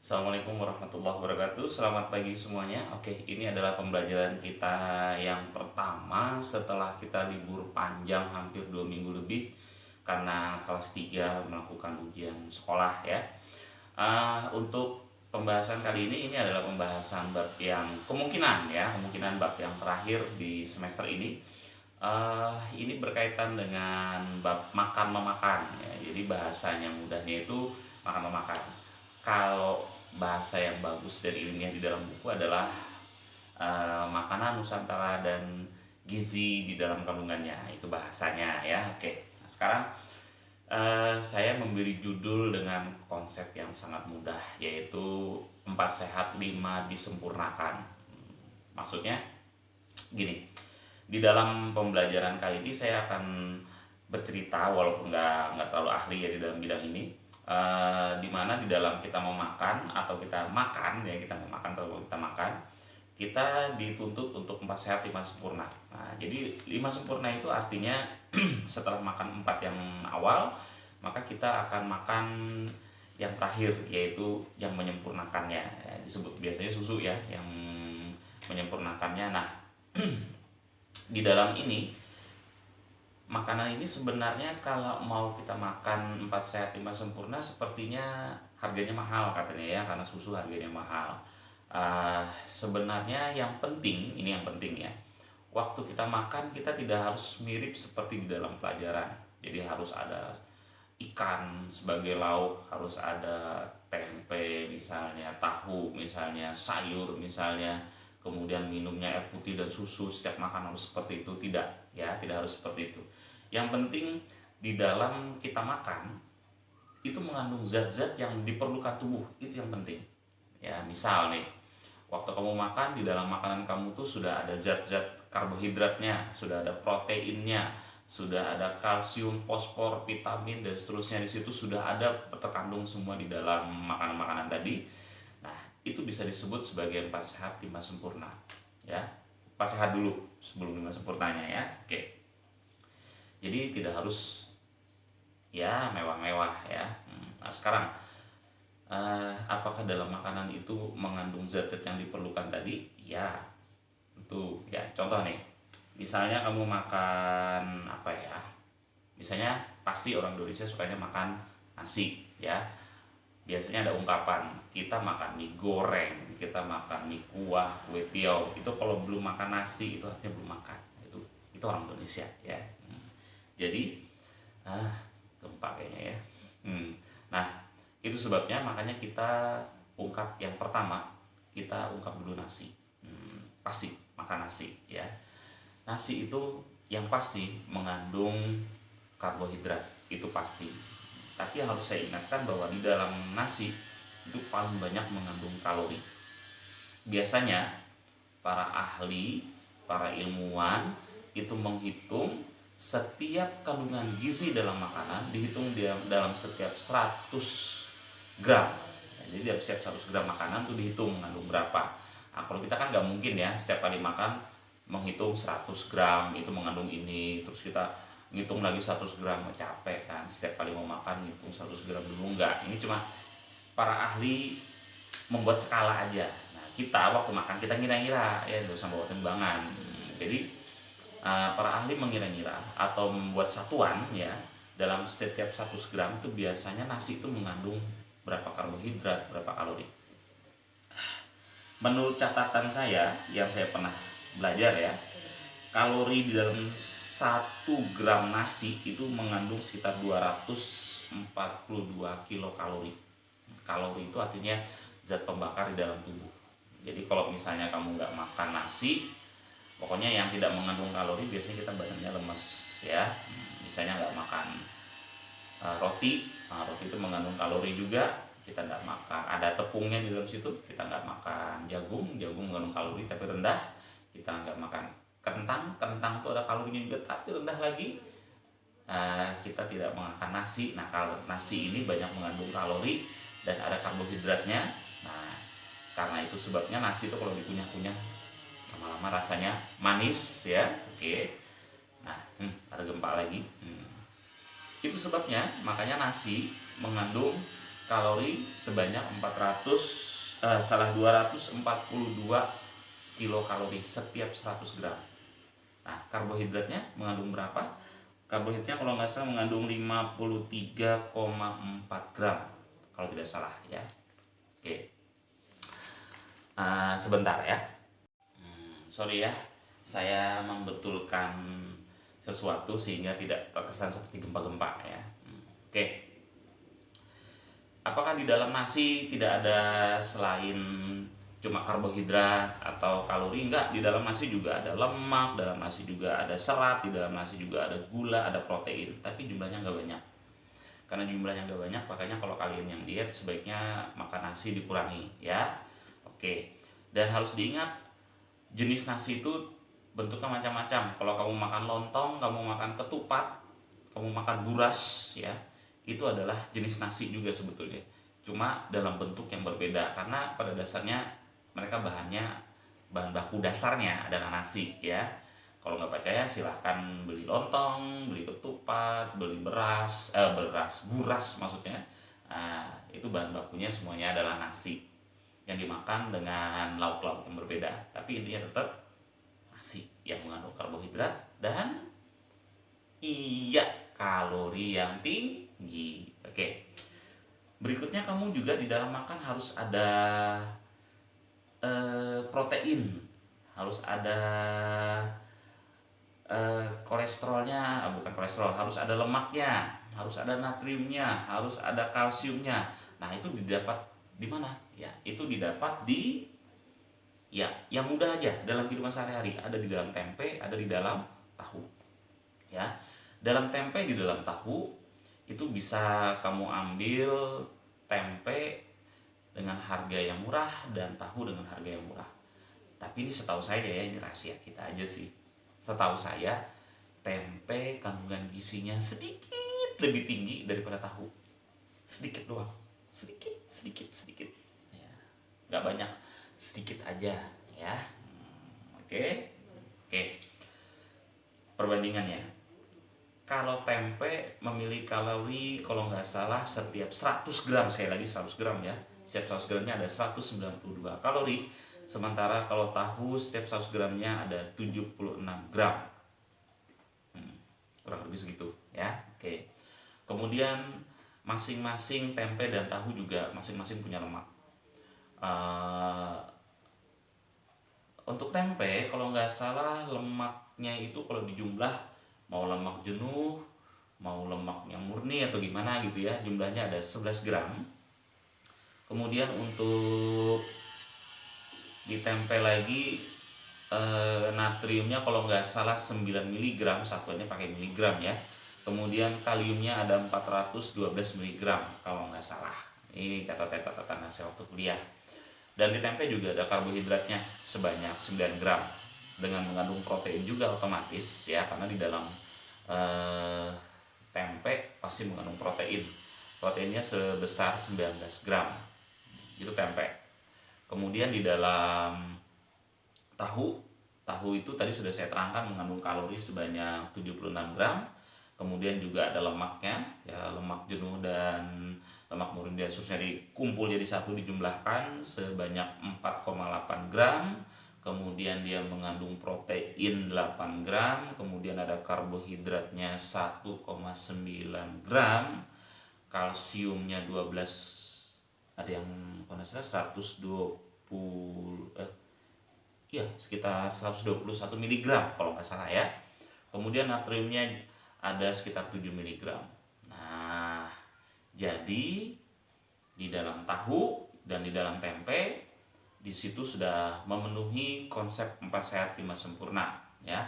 Assalamualaikum warahmatullahi wabarakatuh. Selamat pagi semuanya. Oke, ini adalah pembelajaran kita yang pertama setelah kita libur panjang hampir 2 minggu lebih karena kelas 3 melakukan ujian sekolah ya. Untuk pembahasan kali ini adalah pembahasan bab yang kemungkinan bab yang terakhir di semester ini. Ini berkaitan dengan bab makan memakan ya. Jadi bahasanya mudahnya itu makan memakan. Kalau bahasa yang bagus dan ilmiah di dalam buku adalah makanan Nusantara dan gizi di dalam kandungannya, itu bahasanya ya. Oke, nah, sekarang saya memberi judul dengan konsep yang sangat mudah, yaitu 4 sehat 5 disempurnakan. Maksudnya gini, di dalam pembelajaran kali ini saya akan bercerita walaupun nggak terlalu ahli ya di dalam bidang ini, dimana di dalam kita memakan atau kita makan ya, kita dituntut untuk 4 sehat 5 sempurna. Nah, jadi 5 sempurna itu artinya setelah makan 4 yang awal, maka kita akan makan yang terakhir, yaitu yang menyempurnakannya ya, disebut biasanya susu ya yang menyempurnakannya. Nah, di dalam ini makanan ini sebenarnya kalau mau kita makan 4 sehat 5 sempurna sepertinya harganya mahal katanya ya, karena susu harganya mahal. Sebenarnya yang penting ya, waktu kita makan kita tidak harus mirip seperti di dalam pelajaran. Jadi harus ada ikan sebagai lauk, harus ada tempe misalnya, tahu misalnya, sayur misalnya, kemudian minumnya air putih dan susu setiap makan harus seperti itu. Tidak harus seperti itu. Yang penting di dalam kita makan itu mengandung zat-zat yang diperlukan tubuh, itu yang penting ya. Misal nih, waktu kamu makan, di dalam makanan kamu tuh sudah ada zat-zat karbohidratnya, sudah ada proteinnya, sudah ada kalsium, fosfor, vitamin dan seterusnya, di situ sudah ada terkandung semua di dalam makanan-makanan tadi. Nah, itu bisa disebut sebagai 4 sehat 5 sempurna ya. 4 sehat dulu sebelum 5 sempurnanya ya. Oke. Jadi tidak harus ya mewah-mewah ya. Nah, sekarang apakah dalam makanan itu mengandung zat-zat yang diperlukan tadi? Ya, tentu ya. Contoh nih, misalnya kamu makan apa ya? Misalnya pasti orang Indonesia sukanya makan nasi ya. Biasanya ada ungkapan, kita makan mie goreng, kita makan mie kuah, kue tiaw. Itu kalau belum makan nasi itu artinya belum makan. Itu orang Indonesia ya. Jadi gempa kayaknya ya. Nah, itu sebabnya makanya kita ungkap yang pertama, kita ungkap dulu nasi. Pasti makan nasi ya. Nasi itu yang pasti mengandung karbohidrat, itu pasti. Tapi yang harus saya ingatkan bahwa di dalam nasi itu paling banyak mengandung kalori. Biasanya para ahli, para ilmuwan itu menghitung setiap kandungan gizi dalam makanan, dihitung dalam setiap 100 gram. Jadi dalam setiap 100 gram makanan tuh dihitung mengandung berapa. Nah, kalau kita kan nggak mungkin ya setiap kali makan menghitung 100 gram itu mengandung ini, terus kita ngitung lagi 100 gram, capek kan. Setiap kali mau makan ngitung 100 gram dulu, enggak. Ini cuma para ahli membuat skala aja. Nah, kita waktu makan kita ngira-ngira ya, nggak usah bawa timbangan. Jadi para ahli mengira-ngira atau membuat satuan ya, dalam setiap 100 gram itu biasanya nasi itu mengandung berapa karbohidrat, berapa kalori. Menurut catatan saya yang saya pernah belajar ya, kalori di dalam 1 gram nasi itu mengandung sekitar 242 kilokalori. Kalori itu artinya zat pembakar di dalam tubuh. Jadi kalau misalnya kamu nggak makan nasi, pokoknya yang tidak mengandung kalori, biasanya kita badannya lemes ya. Misalnya nggak makan roti, roti itu mengandung kalori juga, kita nggak makan, ada tepungnya di dalam situ. Kita nggak makan jagung mengandung kalori tapi rendah. Kita nggak makan kentang itu ada kalorinya juga tapi rendah lagi. Kita tidak makan nasi. Nah, kalau nasi ini banyak mengandung kalori dan ada karbohidratnya. Nah, karena itu sebabnya nasi itu kalau dikunyah-kunyah lama-lama rasanya manis ya. Oke. Nah, ada gempa lagi. Itu sebabnya makanya nasi mengandung kalori sebanyak 242 kilokalori setiap 100 gram. Nah, karbohidratnya mengandung berapa? Karbohidratnya kalau nggak salah mengandung 53,4 gram kalau tidak salah ya. Oke. Sebentar ya. Sorry ya, saya membetulkan sesuatu sehingga tidak terkesan seperti gempa-gempa ya. Oke. Apakah di dalam nasi tidak ada selain cuma karbohidrat atau kalori? Enggak, di dalam nasi juga ada lemak, dalam nasi juga ada serat, di dalam nasi juga ada gula, ada protein, tapi jumlahnya nggak banyak. Karena jumlahnya nggak banyak, makanya kalau kalian yang diet sebaiknya makan nasi dikurangi ya. Oke, dan harus diingat jenis nasi itu bentuknya macam-macam. Kalau kamu makan lontong, kamu makan ketupat, kamu makan buras ya, itu adalah jenis nasi juga sebetulnya, cuma dalam bentuk yang berbeda karena pada dasarnya mereka bahan baku dasarnya adalah nasi ya. Kalau nggak percaya silahkan beli lontong, beli ketupat, beli buras maksudnya. Nah, itu bahan bakunya semuanya adalah nasi yang dimakan dengan lauk-lauk yang berbeda, tapi intinya tetap nasi yang mengandung karbohidrat dan kalori yang tinggi. Oke. Berikutnya kamu juga di dalam makan harus ada protein, harus ada kolesterolnya, bukan kolesterol, harus ada lemaknya, harus ada natriumnya, harus ada kalsiumnya. Nah, itu didapat di mana? Ya, itu didapat di yang mudah aja dalam kehidupan sehari-hari. Ada di dalam tempe, ada di dalam tahu. Ya. Dalam tempe, di dalam tahu itu bisa kamu ambil tempe dengan harga yang murah dan tahu dengan harga yang murah. Tapi ini setahu saya ya, ini rahasia kita aja sih. Setahu saya tempe kandungan gizinya sedikit lebih tinggi daripada tahu. Sedikit doang. Sedikit. Ya, nggak banyak, sedikit aja ya. Oke. Perbandingannya, kalau tempe memiliki kalori kalau nggak salah setiap 100 gram, sekali lagi 100 gram ya, setiap 100 gramnya ada 192 kalori, sementara kalau tahu setiap 100 gramnya ada 76 gram. Kurang lebih segitu ya. Oke. Kemudian masing-masing tempe dan tahu juga masing-masing punya lemak. Untuk tempe kalau nggak salah lemaknya itu kalau dijumlah, mau lemak jenuh, mau lemaknya murni atau gimana gitu ya, jumlahnya ada 11 gram. Kemudian untuk di tempe lagi natriumnya kalau nggak salah 9 mg, satuannya pakai miligram ya. Kemudian kaliumnya ada 412 mg kalau nggak salah. Ini catatan hasil waktu kuliah. Dan di tempe juga ada karbohidratnya sebanyak 9 gram dengan mengandung protein juga otomatis ya, karena di dalam tempe pasti mengandung protein. Proteinnya sebesar 19 gram. Itu tempe. Kemudian di dalam tahu itu tadi sudah saya terangkan mengandung kalori sebanyak 76 gram. Kemudian juga ada lemaknya ya, lemak jenuh dan lemak murni dan seterusnya dikumpul jadi satu, dijumlahkan sebanyak 4,8 gram. Kemudian dia mengandung protein 8 gram, kemudian ada karbohidratnya 1,9 gram, kalsiumnya 12, ada yang kalau nggak salah 120 sekitar 121 mg kalau nggak salah ya. Kemudian natriumnya ada sekitar 7 mg. Nah, jadi di dalam tahu dan di dalam tempe di situ sudah memenuhi konsep 4 sehat 5 sempurna ya.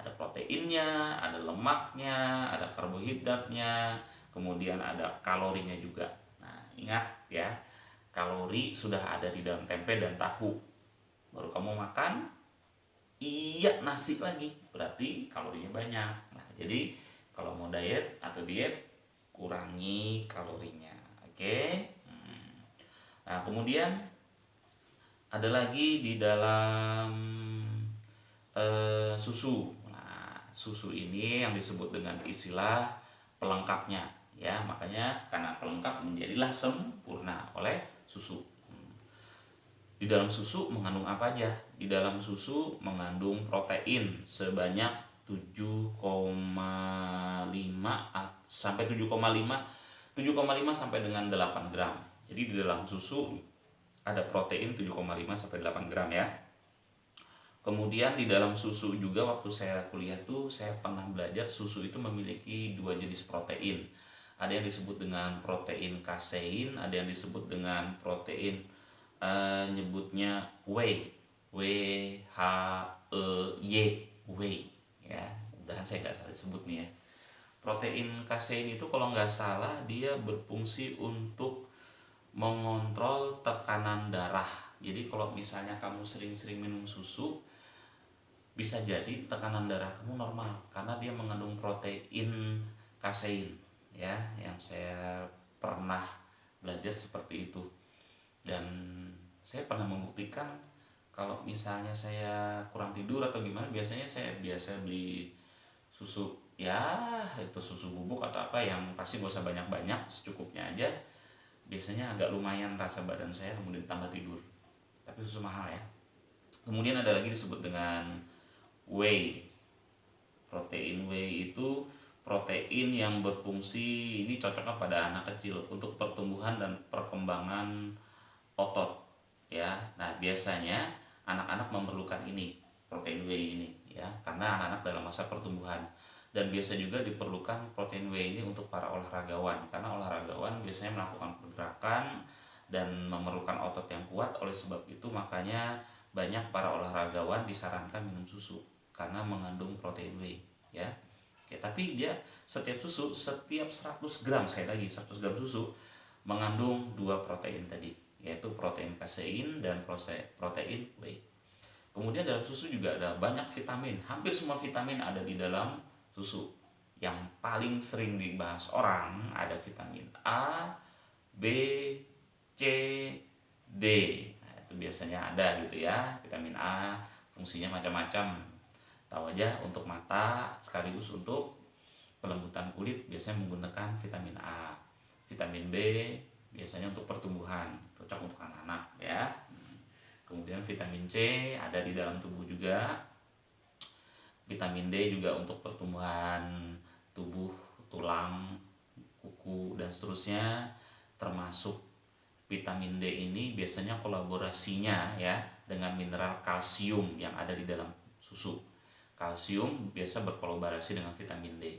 Ada proteinnya, ada lemaknya, ada karbohidratnya, kemudian ada kalorinya juga. Nah, ingat ya, kalori sudah ada di dalam tempe dan tahu. Baru kamu makan nasi lagi, berarti kalorinya banyak. Nah, jadi kalau mau diet kurangi kalorinya. Oke. Nah, kemudian ada lagi di dalam susu. Nah, susu ini yang disebut dengan istilah pelengkapnya ya. Makanya karena pelengkap menjadilah sempurna oleh susu. Di dalam susu mengandung apa aja? Di dalam susu mengandung protein sebanyak 7,5 sampai 7,5 sampai dengan 8 gram. Jadi di dalam susu ada protein 7,5 sampai 8 gram ya. Kemudian di dalam susu juga waktu saya kuliah tuh saya pernah belajar susu itu memiliki dua jenis protein. Ada yang disebut dengan protein kasein, ada yang disebut dengan protein nyebutnya whey, whey ya. Mudahan saya nggak salah disebut nih ya. Protein kasein itu kalau nggak salah dia berfungsi untuk mengontrol tekanan darah. Jadi kalau misalnya kamu sering-sering minum susu, bisa jadi tekanan darah kamu normal karena dia mengandung protein kasein ya, yang saya pernah belajar seperti itu. Dan saya pernah membuktikan kalau misalnya saya kurang tidur atau gimana, biasanya saya biasa beli susu ya, itu susu bubuk atau apa yang pasti gak usah banyak-banyak, secukupnya aja. Biasanya agak lumayan rasa badan saya, kemudian tambah tidur. Tapi susu mahal ya. Kemudian ada lagi disebut dengan whey. Protein whey itu protein yang berfungsi, ini cocoknya pada anak kecil untuk pertumbuhan dan perkembangan otot ya. Nah biasanya anak-anak memerlukan ini, protein whey ini ya, karena anak-anak dalam masa pertumbuhan. Dan biasa juga diperlukan protein whey ini untuk para olahragawan, karena olahragawan biasanya melakukan pergerakan dan memerlukan otot yang kuat. Oleh sebab itu makanya banyak para olahragawan disarankan minum susu karena mengandung protein whey ya. Oke, tapi dia setiap 100 gram, sekali lagi 100 gram susu mengandung dua protein tadi, yaitu protein kasein dan protein whey. Kemudian dalam susu juga ada banyak vitamin, hampir semua vitamin ada di dalam susu. Yang paling sering dibahas orang ada vitamin A, B, C, D. Nah, itu biasanya ada gitu ya. Vitamin A fungsinya macam-macam. Tahu aja, untuk mata sekaligus untuk pelembutan kulit biasanya menggunakan vitamin A. Vitamin B biasanya untuk pertumbuhan, cocok untuk anak-anak ya. Kemudian vitamin C ada di dalam tubuh juga. Vitamin D juga untuk pertumbuhan tubuh, tulang, kuku dan seterusnya. Termasuk vitamin D ini biasanya kolaborasinya ya dengan mineral kalsium yang ada di dalam susu. Kalsium biasa berkolaborasi dengan vitamin D.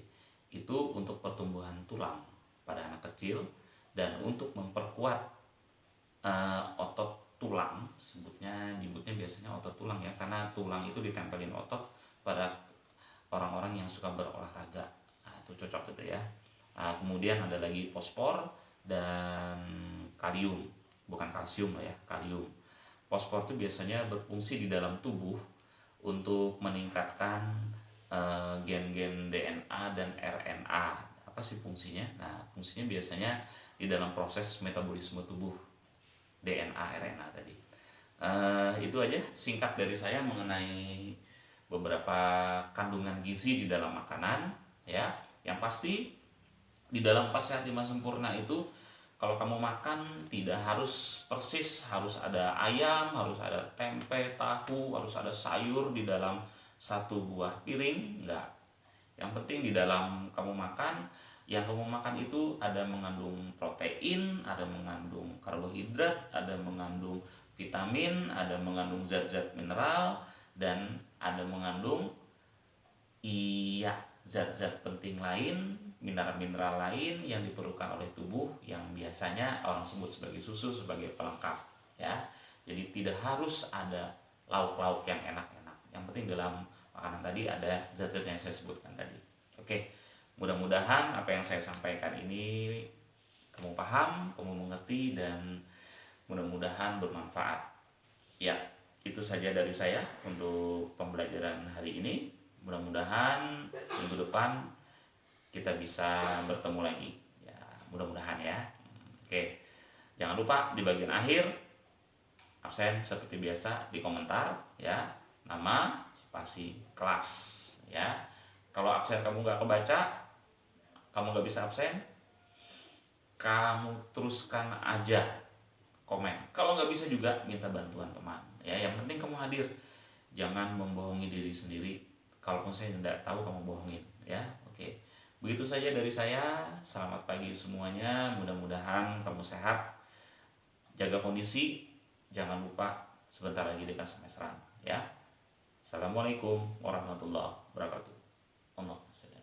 Itu untuk pertumbuhan tulang pada anak kecil dan untuk memperkuat otot tulang, nyebutnya biasanya otot tulang ya, karena tulang itu ditempelin otot pada orang-orang yang suka berolahraga. Nah, itu cocok gitu ya. Nah, kemudian ada lagi fosfor dan kalium, bukan kalsium lah ya, kalium. Fosfor itu biasanya berfungsi di dalam tubuh untuk meningkatkan gen-gen DNA dan RNA. Apa sih fungsinya? Nah, fungsinya biasanya di dalam proses metabolisme tubuh, DNA, RNA tadi. Itu aja singkat dari saya mengenai beberapa kandungan gizi di dalam makanan ya. Yang pasti di dalam 4 Sehat 5 Sempurna itu kalau kamu makan tidak harus persis harus ada ayam, harus ada tempe, tahu, harus ada sayur di dalam satu buah piring, enggak. Yang penting di dalam kamu makan, yang kamu makan itu ada mengandung protein, ada mengandung karbohidrat, ada mengandung vitamin, ada mengandung zat-zat mineral, dan ada mengandung zat-zat penting lain, mineral-mineral lain yang diperlukan oleh tubuh, yang biasanya orang sebut sebagai susu sebagai pelengkap ya. Jadi tidak harus ada lauk-lauk yang enak-enak, yang penting dalam makanan tadi ada zat-zat yang saya sebutkan tadi. Oke, mudah-mudahan apa yang saya sampaikan ini kamu paham, kamu mengerti, dan mudah-mudahan bermanfaat ya. Itu saja dari saya untuk pembelajaran hari ini. Mudah-mudahan minggu depan kita bisa bertemu lagi ya, mudah-mudahan ya. Oke, jangan lupa di bagian akhir absen seperti biasa di komentar ya, nama, spasi, kelas ya. Kalau absen kamu nggak kebaca, kamu nggak bisa absen, kamu teruskan aja komen. Kalau nggak bisa juga minta bantuan teman. Ya, yang penting kamu hadir. Jangan membohongi diri sendiri. Kalaupun saya tidak tahu kamu bohongin, ya. Oke. Begitu saja dari saya. Selamat pagi semuanya. Mudah-mudahan kamu sehat. Jaga kondisi. Jangan lupa sebentar lagi dekat semesteran, ya. Assalamualaikum warahmatullahi wabarakatuh. Allah